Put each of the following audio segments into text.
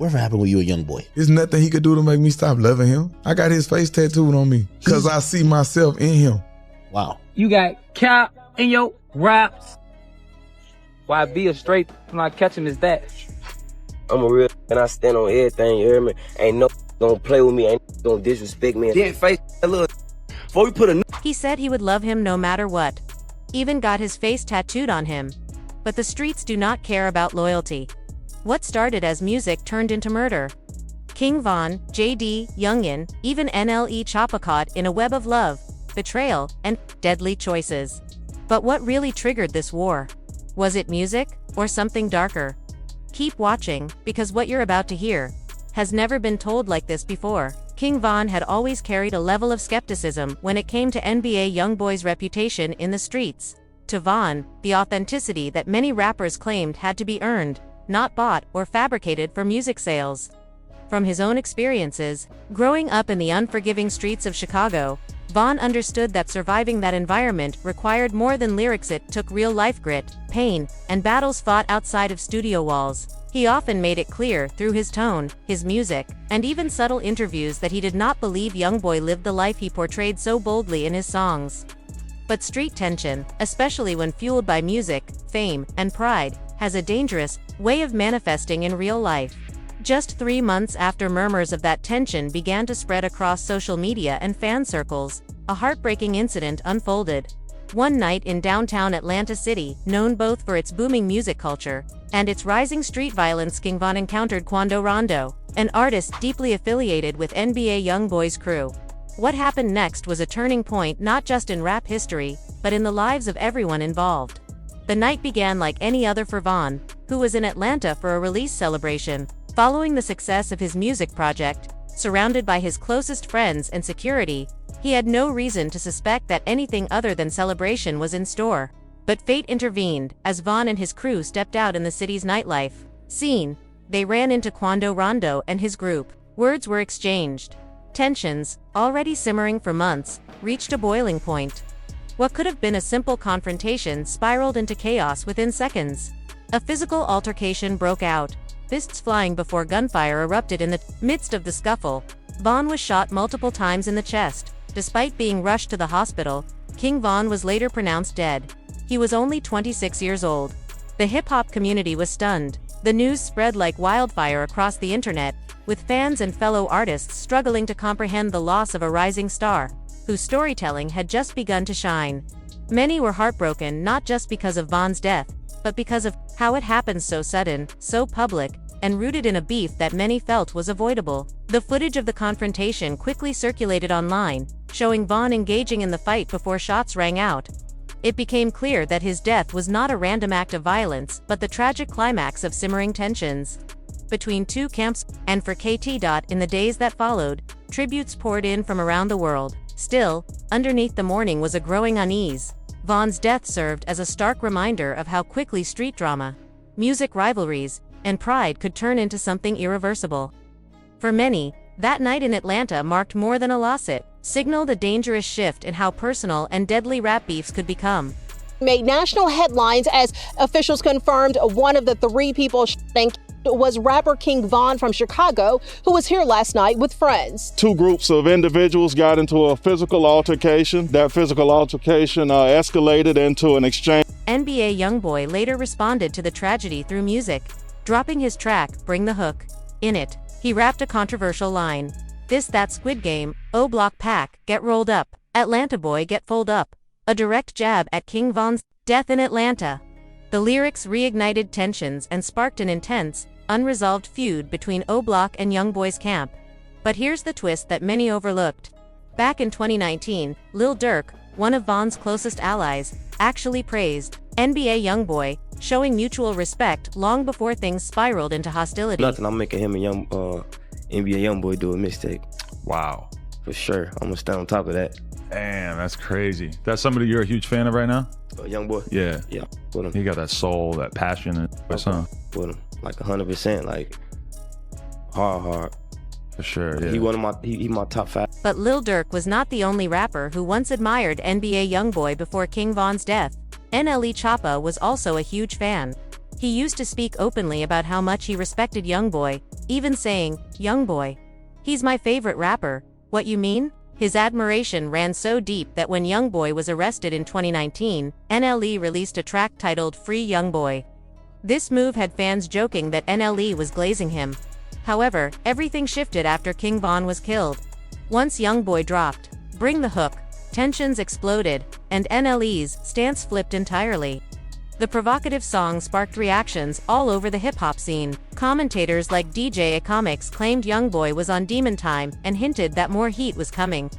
Whatever happened when you were a young boy? There's nothing he could do to make me stop loving him. I got his face tattooed on me because I see myself in him. Wow. You got cap in your raps. Why be a straight when I catch him is that? I'm a real and I stand on everything, you hear me? Ain't no gonna play with me, ain't gonna disrespect me. Then face that little before we put a. He said he would love him no matter what. Even got his face tattooed on him. But the streets do not care about loyalty. What started as music turned into murder. King Von, JD, Youngin, even NLE Choppa caught in a web of love, betrayal, and deadly choices. But what really triggered this war? Was it music, or something darker? Keep watching, because what you're about to hear has never been told like this before. King Von had always carried a level of skepticism when it came to NBA YoungBoy's reputation in the streets. To Von, the authenticity that many rappers claimed had to be earned, not bought or fabricated for music sales. From his own experiences, growing up in the unforgiving streets of Chicago, Von understood that surviving that environment required more than lyrics. It took real-life grit, pain, and battles fought outside of studio walls. He often made it clear through his tone, his music, and even subtle interviews that he did not believe YoungBoy lived the life he portrayed so boldly in his songs. But street tension, especially when fueled by music, fame, and pride, has a dangerous way of manifesting in real life. Just 3 months after murmurs of that tension began to spread across social media and fan circles, a heartbreaking incident unfolded. One night in downtown Atlanta City, known both for its booming music culture and its rising street violence, King Von encountered Quando Rondo, an artist deeply affiliated with NBA YoungBoy's crew. What happened next was a turning point not just in rap history, but in the lives of everyone involved. The night began like any other for Von, who was in Atlanta for a release celebration. Following the success of his music project, surrounded by his closest friends and security, he had no reason to suspect that anything other than celebration was in store. But fate intervened, as Von and his crew stepped out in the city's nightlife scene. They ran into Quando Rondo and his group. Words were exchanged. Tensions, already simmering for months, reached a boiling point. What could have been a simple confrontation spiraled into chaos within seconds. A physical altercation broke out, fists flying before gunfire erupted in the midst of the scuffle. Von was shot multiple times in the chest. Despite being rushed to the hospital, King Von was later pronounced dead. He was only 26 years old. The hip-hop community was stunned. The news spread like wildfire across the internet, with fans and fellow artists struggling to comprehend the loss of a rising star, whose storytelling had just begun to shine. Many were heartbroken not just because of Von's death, but because of how it happened so sudden, so public, and rooted in a beef that many felt was avoidable. The footage of the confrontation quickly circulated online, showing Von engaging in the fight before shots rang out. It became clear that his death was not a random act of violence, but the tragic climax of simmering tensions between two camps. And for KT. In the days that followed, tributes poured in from around the world. Still, underneath the mourning was a growing unease. Von's death served as a stark reminder of how quickly street drama, music rivalries, and pride could turn into something irreversible. For many, that night in Atlanta marked more than a loss. It signaled a dangerous shift in how personal and deadly rap beefs could become. Made national headlines as officials confirmed one of the 3 people shot was rapper King Von from Chicago, who was here last night with friends. 2 groups of individuals got into a physical altercation. That physical altercation escalated into an exchange. NBA YoungBoy later responded to the tragedy through music, dropping his track, Bring the Hook. In it, he rapped a controversial line. This that Squid Game, O Block Pack, get rolled up, Atlanta boy get fold up. A direct jab at King Von's death in Atlanta. The lyrics reignited tensions and sparked an intense, unresolved feud between O Block and YoungBoy's camp. But here's the twist that many overlooked. Back in 2019, Lil Durk, one of Von's closest allies, actually praised NBA YoungBoy, showing mutual respect long before things spiraled into hostility. Nothing, I'm making him and NBA YoungBoy do a mixtape. Wow. For sure, I'm gonna stand on top of that. Damn, that's crazy. That's somebody you're a huge fan of right now? YoungBoy? Yeah. Yeah, with him. He got that soul, that passion, and huh? With him, like 100%, like hard. For sure, yeah. He my top 5. But Lil Durk was not the only rapper who once admired NBA YoungBoy before King Von's death. NLE Choppa was also a huge fan. He used to speak openly about how much he respected YoungBoy, even saying, "YoungBoy. He's my favorite rapper, what you mean?" His admiration ran so deep that when YoungBoy was arrested in 2019, NLE released a track titled Free YoungBoy. This move had fans joking that NLE was glazing him. However, everything shifted after King Von was killed. Once YoungBoy dropped, "Bring the Hook," tensions exploded, and NLE's stance flipped entirely. The provocative song sparked reactions all over the hip-hop scene. Commentators like DJ Comics claimed YoungBoy was on demon time and hinted that more heat was coming.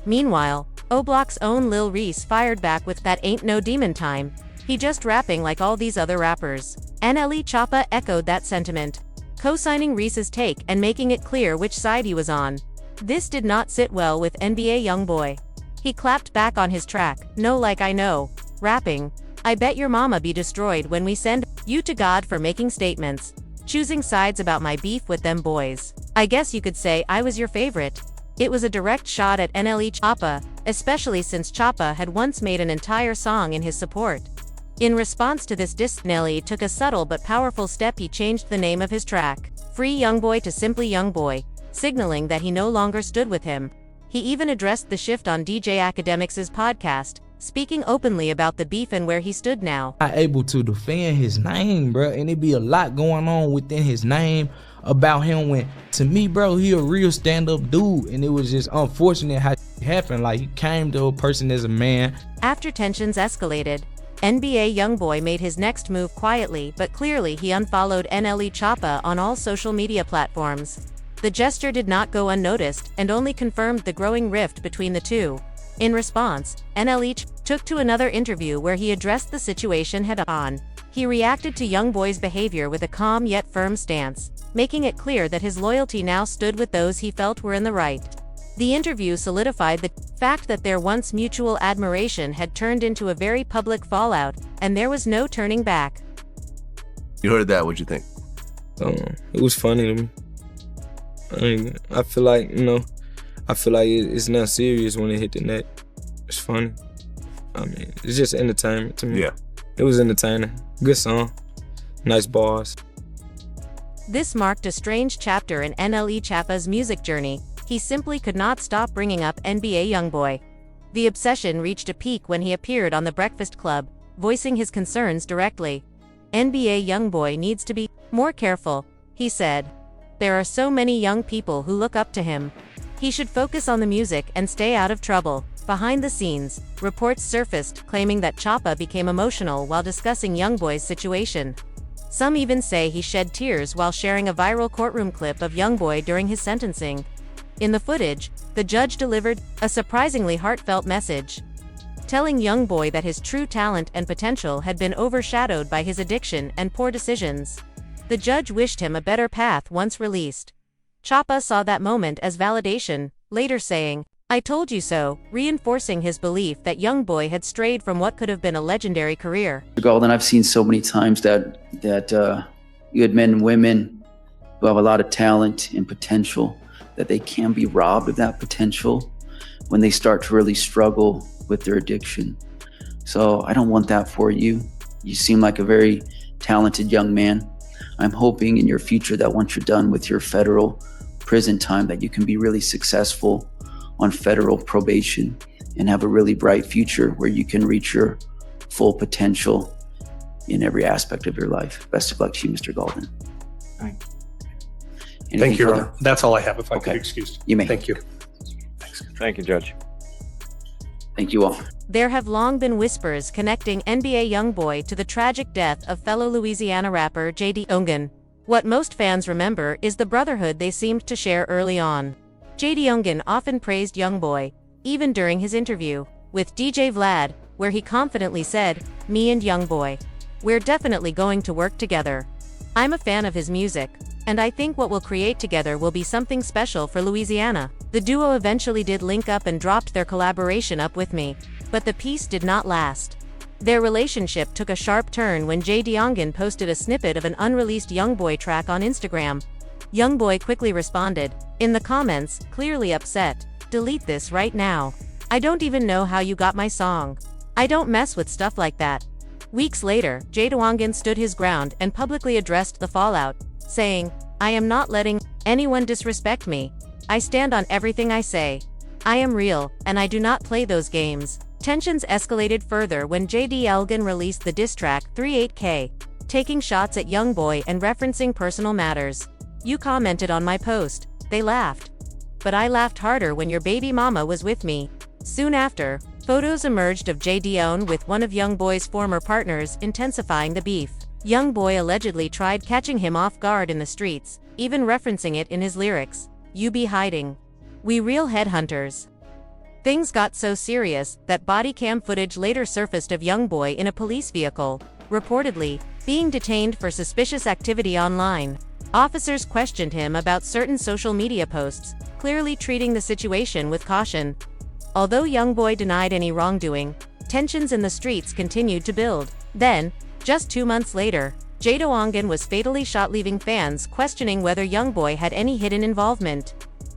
Meanwhile, O-Block's own Lil Reese fired back with "That ain't no demon time. He just rapping like all these other rappers." NLE Choppa echoed that sentiment, co-signing Reese's take and making it clear which side he was on. This did not sit well with NBA YoungBoy. He clapped back on his track, "No like I know," rapping, "I bet your mama be destroyed when we send you to God for making statements, choosing sides about my beef with them boys. I guess you could say I was your favorite." It was a direct shot at NLE Choppa, especially since Choppa had once made an entire song in his support. In response to this diss, NLE took a subtle but powerful step. He changed the name of his track, Free YoungBoy, to simply YoungBoy, signaling that he no longer stood with him. He even addressed the shift on DJ Academics' podcast, speaking openly about the beef and where he stood now. Not able to defend his name, bro, and it be a lot going on within his name about him. When, to me, bro, he a real stand-up dude, and it was just unfortunate how it happened. Like, he came to a person as a man. After tensions escalated, NBA YoungBoy made his next move quietly but clearly. He unfollowed NLE Choppa on all social media platforms. The gesture did not go unnoticed and only confirmed the growing rift between the two. In response, NLE took to another interview where he addressed the situation head-on. He reacted to YoungBoy's behavior with a calm yet firm stance, making it clear that his loyalty now stood with those he felt were in the right. The interview solidified the fact that their once mutual admiration had turned into a very public fallout, and there was no turning back. You heard that, what'd you think? It was funny to me. I feel like, it's not serious when it hit the net. It's funny. It's just entertainment to me. Yeah. It was entertaining. Good song. Nice bars. This marked a strange chapter in NLE Choppa's music journey. He simply could not stop bringing up NBA YoungBoy. The obsession reached a peak when he appeared on The Breakfast Club, voicing his concerns directly. NBA YoungBoy needs to be more careful, he said. There are so many young people who look up to him. He should focus on the music and stay out of trouble. Behind the scenes, reports surfaced claiming that Choppa became emotional while discussing YoungBoy's situation. Some even say he shed tears while sharing a viral courtroom clip of YoungBoy during his sentencing. In the footage, the judge delivered a surprisingly heartfelt message, telling YoungBoy that his true talent and potential had been overshadowed by his addiction and poor decisions. The judge wished him a better path once released. Choppa saw that moment as validation, later saying, "I told you so," reinforcing his belief that YoungBoy had strayed from what could have been a legendary career. Golden, I've seen so many times that you had men and women who have a lot of talent and potential, that they can be robbed of that potential when they start to really struggle with their addiction. So I don't want that for you. You seem like a very talented young man. I'm hoping in your future that once you're done with your federal prison time, that you can be really successful on federal probation and have a really bright future where you can reach your full potential in every aspect of your life. Best of luck to you, Mr. Golden. Thank you, Your Honor. That's all I have, if I could be excused. You may. Thank you. Thank you, Judge. Thank you all. There have long been whispers connecting NBA YoungBoy to the tragic death of fellow Louisiana rapper JDan. What most fans remember is the brotherhood they seemed to share early on. JDan often praised YoungBoy, even during his interview with DJ Vlad, where he confidently said, "Me and YoungBoy, we're definitely going to work together. I'm a fan of his music, and I think what we'll create together will be something special for Louisiana." The duo eventually did link up and dropped their collaboration Up With Me, but the peace did not last. Their relationship took a sharp turn when JDan posted a snippet of an unreleased YoungBoy track on Instagram. YoungBoy quickly responded, in the comments, clearly upset, "Delete this right now. I don't even know how you got my song. I don't mess with stuff like that." Weeks later, JDan stood his ground and publicly addressed the fallout, saying, I am not letting anyone disrespect me. I stand on everything I say. I am real, and I do not play those games. Tensions escalated further when JDan released the diss track 38K, taking shots at YoungBoy and referencing personal matters. You commented on my post. They laughed. But I laughed harder when your baby mama was with me. Soon after, photos emerged of JDan with one of YoungBoy's former partners, intensifying the beef. YoungBoy allegedly tried catching him off guard in the streets, even referencing it in his lyrics. You be hiding. We real headhunters. Things got so serious that body cam footage later surfaced of YoungBoy in a police vehicle, reportedly being detained for suspicious activity online. Officers questioned him about certain social media posts, clearly treating the situation with caution. Although YoungBoy denied any wrongdoing, tensions in the streets continued to build. Then, just 2 months later, JDan was fatally shot, leaving fans questioning whether YoungBoy had any hidden involvement.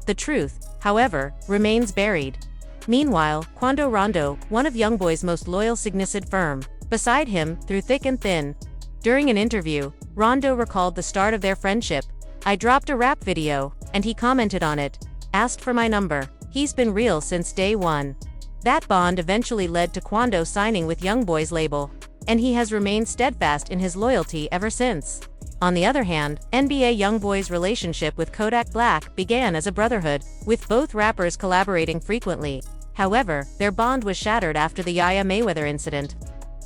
The truth, however, remains buried. Meanwhile, Quando Rondo, one of YoungBoy's most loyal, significant firm, beside him through thick and thin. During an interview, Rondo recalled the start of their friendship. I dropped a rap video, and he commented on it, asked for my number. He's been real since day one. That bond eventually led to Quando signing with YoungBoy's label, and he has remained steadfast in his loyalty ever since. On the other hand, NBA YoungBoy's relationship with Kodak Black began as a brotherhood, with both rappers collaborating frequently. However, their bond was shattered after the Yaya Mayweather incident.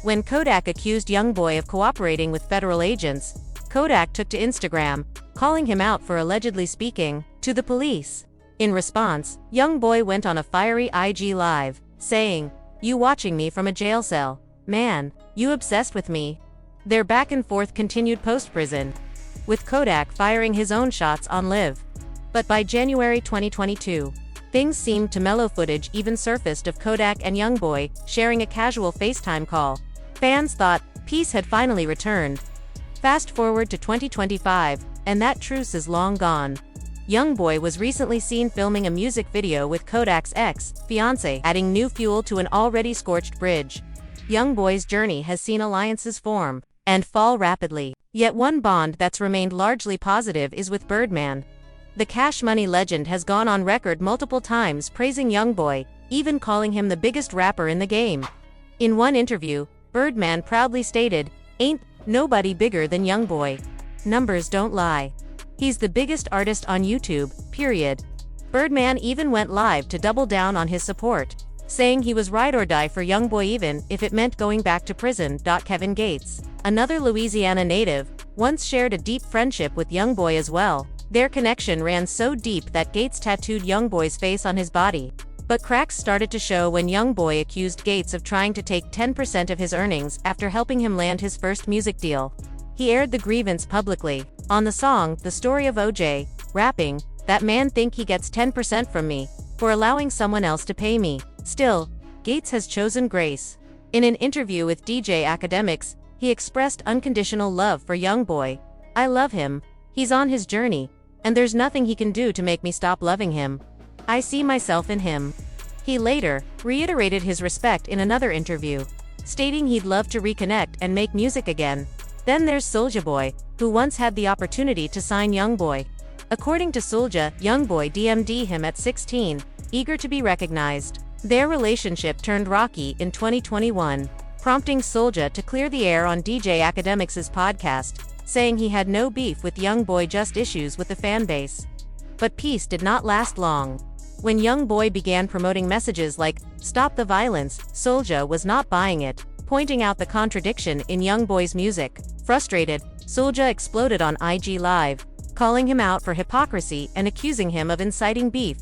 When Kodak accused YoungBoy of cooperating with federal agents, Kodak took to Instagram, calling him out for allegedly speaking to the police. In response, YoungBoy went on a fiery IG Live, saying, "You watching me from a jail cell? Man, you obsessed with me?" Their back and forth continued post-prison, with Kodak firing his own shots on Live. But by January 2022, things seemed to mellow. Footage even surfaced of Kodak and YoungBoy sharing a casual FaceTime call. Fans thought peace had finally returned. Fast forward to 2025, and that truce is long gone. YoungBoy was recently seen filming a music video with Kodak's ex-fiancée, adding new fuel to an already scorched bridge. YoungBoy's journey has seen alliances form and fall rapidly. Yet one bond that's remained largely positive is with Birdman. The Cash Money legend has gone on record multiple times praising YoungBoy, even calling him the biggest rapper in the game. In one interview, Birdman proudly stated, "Ain't nobody bigger than YoungBoy. Numbers don't lie. He's the biggest artist on YouTube, period." Birdman even went live to double down on his support, saying he was ride or die for YoungBoy even if it meant going back to prison. Kevin Gates, another Louisiana native, once shared a deep friendship with YoungBoy as well. Their connection ran so deep that Gates tattooed YoungBoy's face on his body. But cracks started to show when YoungBoy accused Gates of trying to take 10% of his earnings after helping him land his first music deal. He aired the grievance publicly. On the song, The Story of OJ, rapping, "That man think he gets 10% from me for allowing someone else to pay me." Still, Gates has chosen grace. In an interview with DJ Academics, he expressed unconditional love for YoungBoy. "I love him. He's on his journey, and there's nothing he can do to make me stop loving him. I see myself in him." He later reiterated his respect in another interview, stating he'd love to reconnect and make music again. Then there's Soulja Boy, who once had the opportunity to sign YoungBoy. According to Soulja, YoungBoy DM'd him at 16, eager to be recognized. Their relationship turned rocky in 2021, prompting Soulja to clear the air on DJ Academics' podcast, saying he had no beef with YoungBoy, just issues with the fanbase. But peace did not last long. When YoungBoy began promoting messages like, "Stop the violence," Soulja was not buying it, pointing out the contradiction in YoungBoy's music. Frustrated, Soulja exploded on IG Live, calling him out for hypocrisy and accusing him of inciting beef.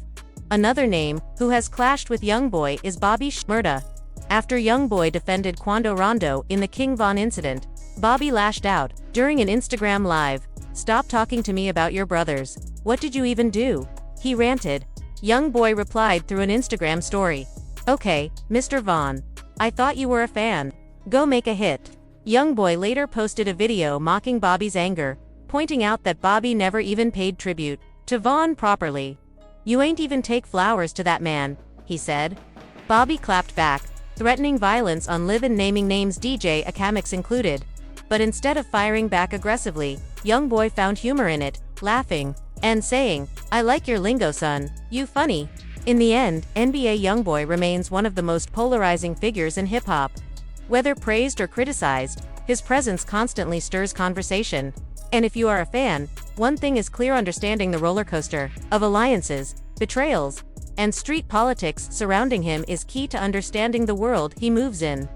Another name who has clashed with YoungBoy is Bobby Shmurda. After YoungBoy defended Quando Rondo in the King Von incident, Bobby lashed out during an Instagram Live. "Stop talking to me about your brothers. What did you even do?" he ranted. YoungBoy replied through an Instagram story, "Okay, Mr. Von. I thought you were a fan. Go make a hit." YoungBoy later posted a video mocking Bobby's anger, pointing out that Bobby never even paid tribute to Von properly. "You ain't even take flowers to that man," he said. Bobby clapped back, threatening violence on Live and naming names DJ Academics included. But instead of firing back aggressively, YoungBoy found humor in it, laughing and saying, "I like your lingo, son. You funny." In the end, NBA YoungBoy remains one of the most polarizing figures in hip-hop. Whether praised or criticized, his presence constantly stirs conversation. And if you are a fan, one thing is clear: understanding the roller coaster of alliances, betrayals, and street politics surrounding him is key to understanding the world he moves in.